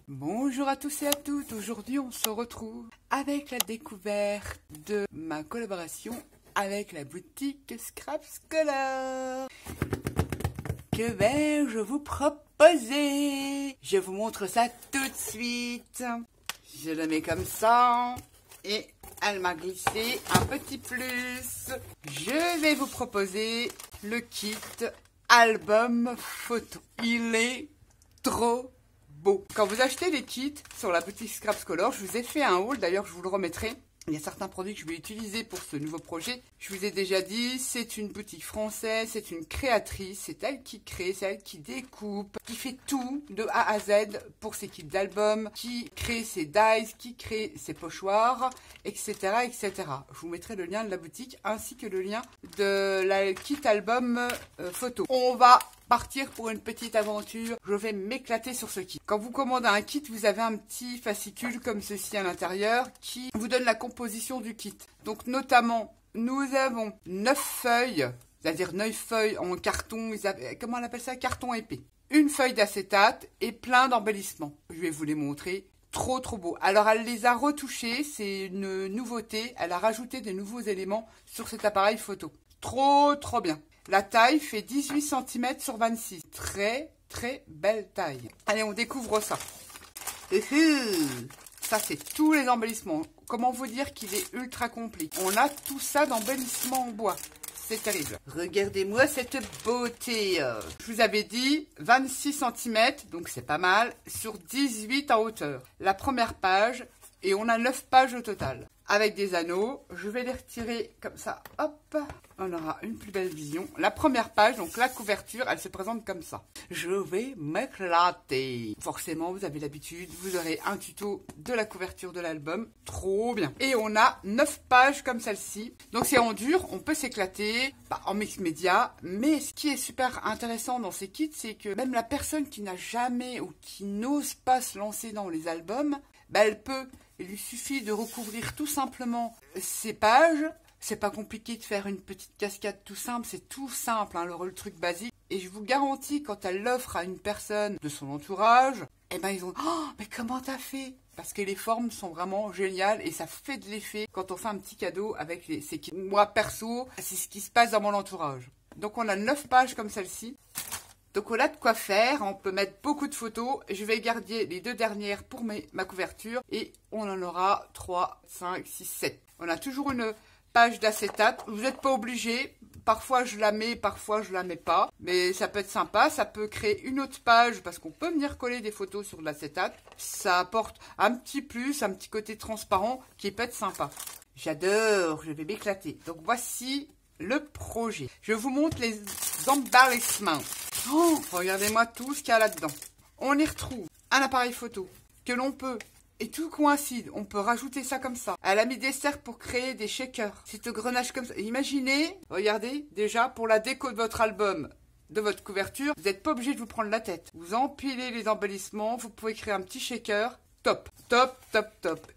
Bonjour à tous et à toutes, aujourd'hui on se retrouve avec la découverte de ma collaboration avec la boutique Scraps Color. Que vais-je vous proposer? Je vous montre ça tout de suite. Je le mets comme ça et elle m'a glissé un petit plus. Je vais vous proposer le kit album photo. Il est trop beau. Quand vous achetez les kits sur la boutique Scraps Color, je vous ai fait un haul, d'ailleurs je vous le remettrai. Il y a certains produits que je vais utiliser pour ce nouveau projet. Je vous ai déjà dit, c'est une boutique française, c'est une créatrice, c'est elle qui crée, c'est elle qui découpe, qui fait tout de A à Z pour ses kits d'albums, qui crée ses dies, qui crée ses pochoirs, etc., etc. Je vous mettrai le lien de la boutique ainsi que le lien de la kit album photo. On va partir pour une petite aventure. Je vais m'éclater sur ce kit. Quand vous commandez un kit, vous avez un petit fascicule comme ceci à l'intérieur qui vous donne la composition du kit. Donc notamment, nous avons 9 feuilles, c'est-à-dire 9 feuilles en carton, comment on appelle ça? Carton épais. Une feuille d'acétate et plein d'embellissements. Je vais vous les montrer. Trop beau. Alors elle les a retouchés, c'est une nouveauté. Elle a rajouté des nouveaux éléments sur cet appareil photo. Trop bien. La taille fait 18 cm sur 26. Très belle taille. Allez, on découvre ça. Ça, c'est tous les embellissements. Comment vous dire qu'il est ultra complet? On a tout ça d'embellissement en bois. C'est terrible. Regardez-moi cette beauté. Je vous avais dit 26 cm, donc c'est pas mal, sur 18 en hauteur. La première page, et on a 9 pages au total. Avec des anneaux, je vais les retirer comme ça, hop, on aura une plus belle vision. La première page, donc la couverture, elle se présente comme ça. Je vais m'éclater. Forcément, vous avez l'habitude, vous aurez un tuto de la couverture de l'album, trop bien. Et on a 9 pages comme celle-ci, donc c'est en dur, on peut s'éclater, en mix média, mais ce qui est super intéressant dans ces kits, c'est que même la personne qui n'a jamais ou qui n'ose pas se lancer dans les albums, elle peut. Il lui suffit de recouvrir tout simplement ces pages. C'est pas compliqué de faire une petite cascade tout simple, c'est tout simple, hein, le truc basique. Et je vous garantis, quand elle l'offre à une personne de son entourage, eh ben ils vont « Oh, mais comment t'as fait ?» Parce que les formes sont vraiment géniales et ça fait de l'effet quand on fait un petit cadeau avec ces kits. Moi, perso, c'est ce qui se passe dans mon entourage. Donc on a 9 pages comme celle-ci. Donc on a de quoi faire, on peut mettre beaucoup de photos. Je vais garder les 2 dernières pour ma couverture et on en aura 3, 5, 6, 7. On a toujours une page d'acétate. Vous n'êtes pas obligé. Parfois je la mets, parfois je la mets pas. Mais ça peut être sympa. Ça peut créer une autre page parce qu'on peut venir coller des photos sur de l'acétate. Ça apporte un petit plus, un petit côté transparent qui peut être sympa. J'adore, je vais m'éclater. Donc voici le projet. Je vous montre les embellissements. Oh, regardez-moi tout ce qu'il y a là-dedans. On y retrouve un appareil photo que l'on peut, et tout coïncide, on peut rajouter ça comme ça. Elle a mis des cercles pour créer des shakers. C'est au grenage comme ça. Imaginez, regardez, déjà pour la déco de votre album, de votre couverture, vous n'êtes pas obligé de vous prendre la tête. Vous empilez les embellissements, vous pouvez créer un petit shaker. Top.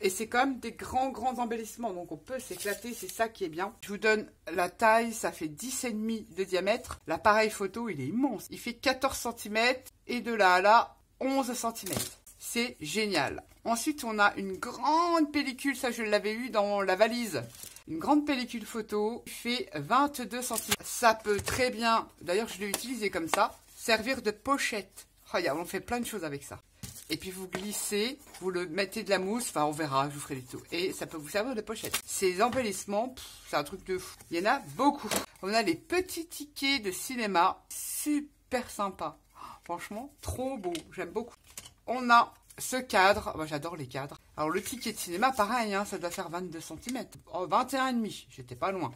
Et c'est quand même des grands embellissements, donc on peut s'éclater, c'est ça qui est bien. Je vous donne la taille, ça fait 10,5 de diamètre. L'appareil photo, il est immense. Il fait 14 cm et de là à là, 11 cm. C'est génial. Ensuite, on a une grande pellicule, ça je l'avais eu dans la valise. Une grande pellicule photo qui fait 22 cm. Ça peut très bien, d'ailleurs je l'ai utilisé comme ça, servir de pochette. Regarde, on fait plein de choses avec ça. Et puis vous glissez, vous le mettez de la mousse, enfin on verra, je vous ferai des tutos. Et ça peut vous servir de pochette. Ces embellissements, c'est un truc de fou. Il y en a beaucoup. On a les petits tickets de cinéma, super sympa. Franchement, trop beau, j'aime beaucoup. On a ce cadre, moi j'adore les cadres. Alors le ticket de cinéma, pareil, hein, ça doit faire 22 cm. Oh, 21,5, j'étais pas loin.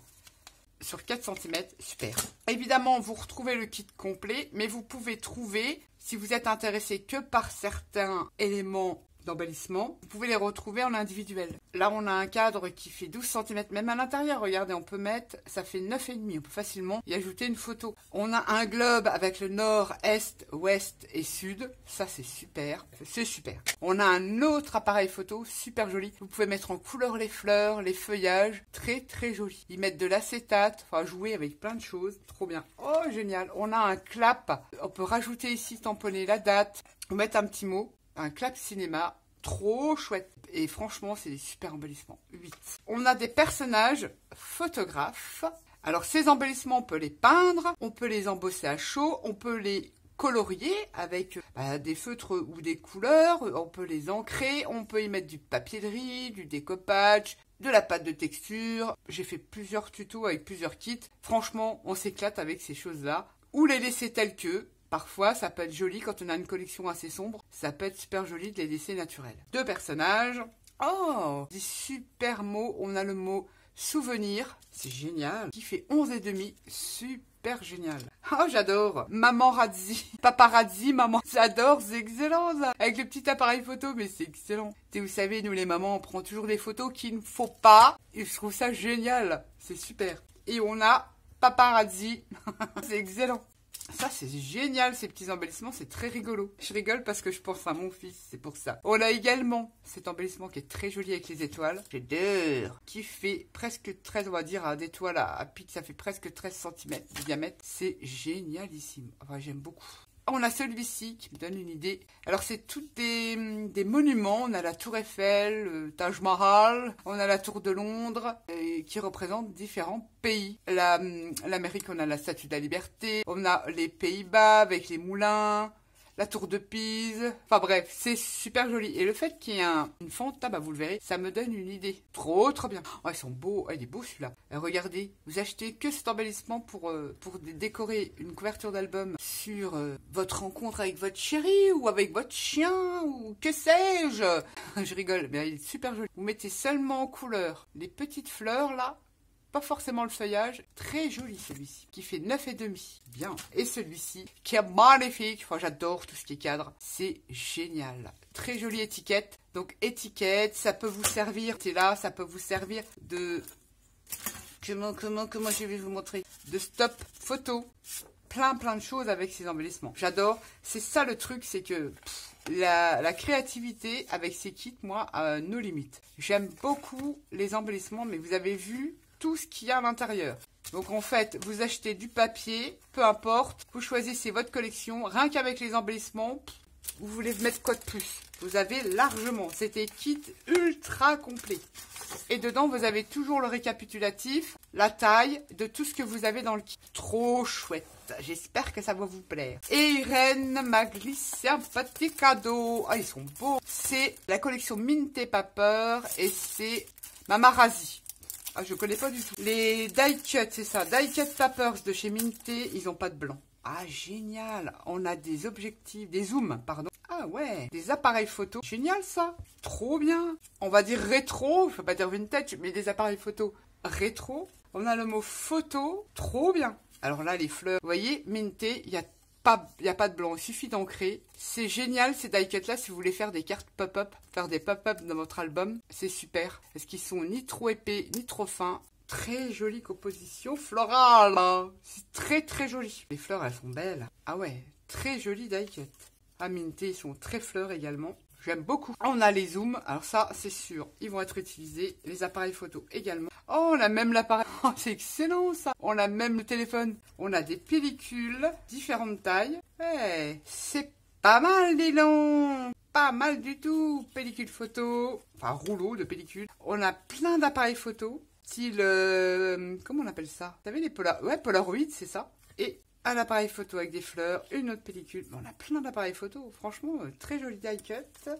Sur 4 cm, super. Évidemment, vous retrouvez le kit complet, mais vous pouvez trouver, si vous êtes intéressé que par certains éléments d'embellissement. Vous pouvez les retrouver en individuel. Là, on a un cadre qui fait 12 cm, même à l'intérieur. Regardez, on peut mettre, ça fait 9,5. On peut facilement y ajouter une photo. On a un globe avec le nord, est, ouest et sud. Ça, c'est super. C'est super. On a un autre appareil photo, super joli. Vous pouvez mettre en couleur les fleurs, les feuillages. Très, très joli. Ils mettent de l'acétate. Enfin, jouer avec plein de choses. Trop bien. Oh, génial. On a un clap. On peut rajouter ici, tamponner la date. Ou mettre un petit mot. Un clap cinéma, trop chouette. Et franchement, c'est des super embellissements. 8. On a des personnages photographes. Alors, ces embellissements, on peut les peindre, on peut les embosser à chaud, on peut les colorier avec des feutres ou des couleurs, on peut les ancrer, on peut y mettre du papier de riz, du découpage, de la pâte de texture. J'ai fait plusieurs tutos avec plusieurs kits. Franchement, on s'éclate avec ces choses-là. Ou les laisser telles que. Parfois, ça peut être joli quand on a une collection assez sombre. Ça peut être super joli de les laisser naturels. 2 personnages. Oh, des super mots. On a le mot souvenir. C'est génial. Qui fait 11,5. Super génial. Oh, j'adore. Maman Razzi. Papa Razzi, maman. J'adore. C'est excellent, ça. Avec le petit appareil photo, mais c'est excellent. Et vous savez, nous les mamans, on prend toujours des photos qu'il ne faut pas. Et je trouve ça génial. C'est super. Et on a Papa Razzi. C'est excellent. Ça, c'est génial, ces petits embellissements, c'est très rigolo. Je rigole parce que je pense à mon fils, c'est pour ça. On a également cet embellissement qui est très joli avec les étoiles. J'adore. Qui fait presque 13, on va dire, d'étoiles à pic, ça fait presque 13 cm de diamètre. C'est génialissime. Enfin, j'aime beaucoup. On a celui-ci qui me donne une idée. Alors, c'est tous des monuments. On a la Tour Eiffel, le Taj Mahal, on a la Tour de Londres, qui représentent différents pays. L'Amérique, on a la Statue de la Liberté. On a les Pays-Bas avec les moulins, la Tour de Pise. Enfin bref, c'est super joli. Et le fait qu'il y ait une fente, là, vous le verrez, ça me donne une idée. Trop bien. Oh, ils sont beaux. Oh, il est beau celui-là. Regardez, vous achetez que cet embellissement pour décorer une couverture d'album sur votre rencontre avec votre chéri ou avec votre chien ou que sais-je. Je rigole, mais il est super joli. Vous mettez seulement en couleur les petites fleurs là. Pas forcément le feuillage, très joli celui-ci, qui fait 9,5. Bien. Et celui-ci, qui est magnifique. Enfin, j'adore tout ce qui est cadre. C'est génial. Très jolie étiquette. Donc, étiquette, ça peut vous servir. C'est là, ça peut vous servir de... Comment je vais vous montrer? De stop photo. Plein de choses avec ces embellissements. J'adore. C'est ça le truc, c'est que... La créativité avec ces kits, moi, a nos limites. J'aime beaucoup les embellissements, mais vous avez vu... tout ce qu'il y a à l'intérieur. Donc en fait, vous achetez du papier, peu importe, vous choisissez votre collection, rien qu'avec les embellissements, vous voulez mettre quoi de plus? Vous avez largement, c'était kit ultra complet. Et dedans, vous avez toujours le récapitulatif, la taille de tout ce que vous avez dans le kit. Trop chouette. J'espère que ça va vous plaire. Et Irène m'a glissé un petit cadeau. Ah, ils sont beaux. C'est la collection Minté Paper et c'est Mama Razzi. Ah, je connais pas du tout. Les die cut, c'est ça. Die cut papers de chez Minté, ils ont pas de blanc. Ah, génial. On a des objectifs, des zooms, pardon. Ah ouais, des appareils photo. Génial ça. Trop bien. On va dire rétro, je peux pas dire vintage, mais des appareils photo rétro. On a le mot photo. Trop bien. Alors là, les fleurs, vous voyez, Minté, il y a pas de blanc, il suffit d'ancrer. C'est génial ces die cuts là si vous voulez faire des cartes pop-up, faire des pop-up dans votre album, c'est super. Parce qu'ils sont ni trop épais, ni trop fins. Très jolie composition florale. C'est très joli. Les fleurs, elles sont belles. Ah ouais, très joli die cut. À Minté, ils sont très fleurs également. J'aime beaucoup. On a les zooms. Alors ça, c'est sûr, ils vont être utilisés. Les appareils photo également. Oh, on a même l'appareil. Oh, c'est excellent ça. On a même le téléphone. On a des pellicules, différentes tailles. Eh, c'est pas mal, dis donc. Pas mal du tout. Pellicule photo. Enfin, rouleau de pellicule. On a plein d'appareils photo. Style, comment on appelle ça? Vous savez, les Polaroid, c'est ça. Et un appareil photo avec des fleurs, une autre pellicule. On a plein d'appareils photo. Franchement, très joli die cut.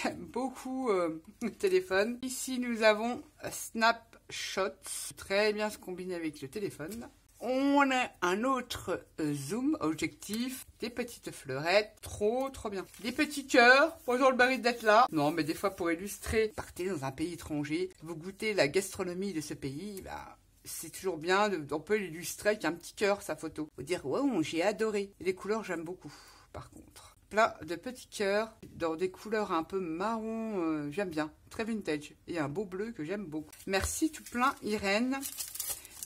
J'aime beaucoup le téléphone. Ici, nous avons Snapshot. Très bien se combiner avec le téléphone. On a un autre zoom, objectif, des petites fleurettes, trop bien. Des petits cœurs, bonjour le mérite d'être là. Non, mais des fois pour illustrer, partez dans un pays étranger, vous goûtez la gastronomie de ce pays, bah, c'est toujours bien, on peut l'illustrer avec un petit cœur sa photo. Faut dire, wow, j'ai adoré. Et les couleurs, j'aime beaucoup, par contre. plein de petits cœurs dans des couleurs un peu marron. J'aime bien, très vintage. Et un beau bleu que j'aime beaucoup. Merci tout plein Irène.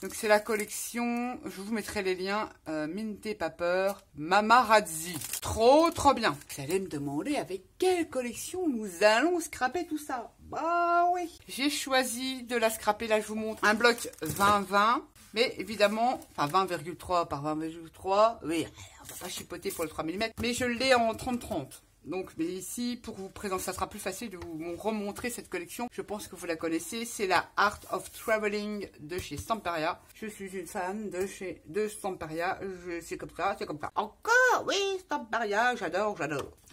Donc c'est la collection, je vous mettrai les liens, Minté Paper, Mamarazzi. Trop bien. Vous allez me demander avec quelle collection nous allons scraper tout ça. Bah oui. J'ai choisi de la scraper, là je vous montre un bloc 20-20. Mais évidemment, enfin 20,3 par 20,3, oui, on va pas chipoter pour le 3 mm. Mais je l'ai en 30-30. Donc, mais ici, pour vous présenter, ça sera plus facile de vous remontrer cette collection. Je pense que vous la connaissez. C'est la Art of Traveling de chez Stamperia. Je suis une fan de Stamperia. C'est comme ça, c'est comme ça. Encore, oui, Stamperia, j'adore.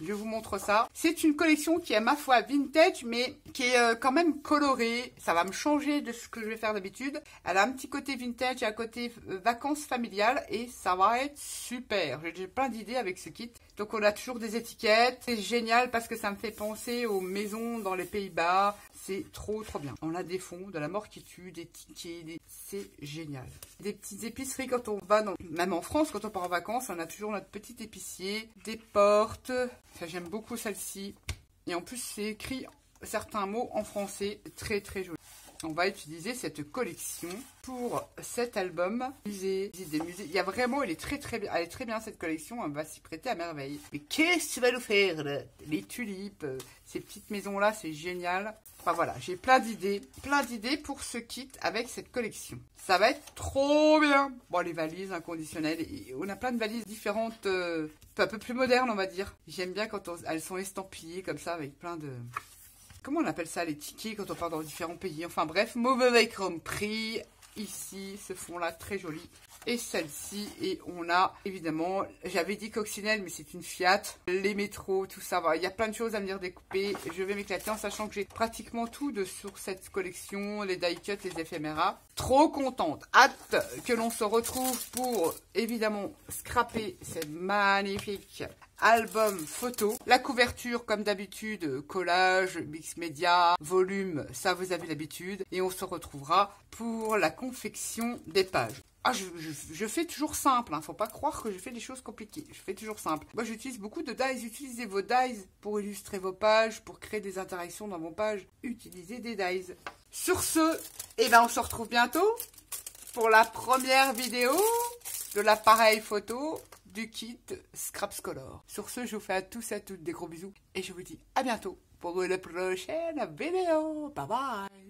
Je vous montre ça. C'est une collection qui est à ma foi vintage, mais qui est quand même colorée. Ça va me changer de ce que je vais faire d'habitude. Elle a un petit côté vintage et un côté vacances familiales. Et ça va être super. J'ai plein d'idées avec ce kit. Donc on a toujours des étiquettes. C'est génial parce que ça me fait penser aux maisons dans les Pays-Bas. C'est trop bien. On a des fonds, de la mort qui tue, des tickets, c'est génial. Des petites épiceries quand on va, même en France, quand on part en vacances, on a toujours notre petit épicier. Des portes. Ça, j'aime beaucoup celle-ci. Et en plus, c'est écrit certains mots en français. Très joli. On va utiliser cette collection pour cet album musée. Il y a vraiment, elle est très bien. Elle est très bien cette collection, elle va s'y prêter à merveille. Mais qu'est-ce que tu vas nous faire là? Les tulipes, ces petites maisons là, c'est génial. Enfin voilà, j'ai plein d'idées pour ce kit avec cette collection. Ça va être trop bien. Bon, les valises inconditionnelles, on a plein de valises différentes, un peu plus modernes on va dire. J'aime bien quand elles sont estampillées comme ça avec plein de... Comment on appelle ça, les tickets quand on part dans différents pays? Enfin bref, mauvais compris. Ici, ce fond-là, très joli. Et celle-ci, et on a évidemment, j'avais dit coccinelle, mais c'est une Fiat. Les métros, tout ça, il y a plein de choses à venir découper. Je vais m'éclater en sachant que j'ai pratiquement tout sur cette collection, les die cuts, les éphéméras. Trop contente. Hâte que l'on se retrouve pour, évidemment, scraper cette magnifique album photo. La couverture, comme d'habitude, collage, mix média, volume, ça vous avez l'habitude. Et on se retrouvera pour la confection des pages. Ah, je fais toujours simple, hein. Faut pas croire que je fais des choses compliquées. Je fais toujours simple. Moi, j'utilise beaucoup de dies. Utilisez vos dies pour illustrer vos pages, pour créer des interactions dans vos pages. Utilisez des dies. Sur ce, eh ben, on se retrouve bientôt pour la première vidéo de l'appareil photo du kit Scraps Color. Sur ce, je vous fais à tous et à toutes des gros bisous et je vous dis à bientôt pour la prochaine vidéo. Bye bye.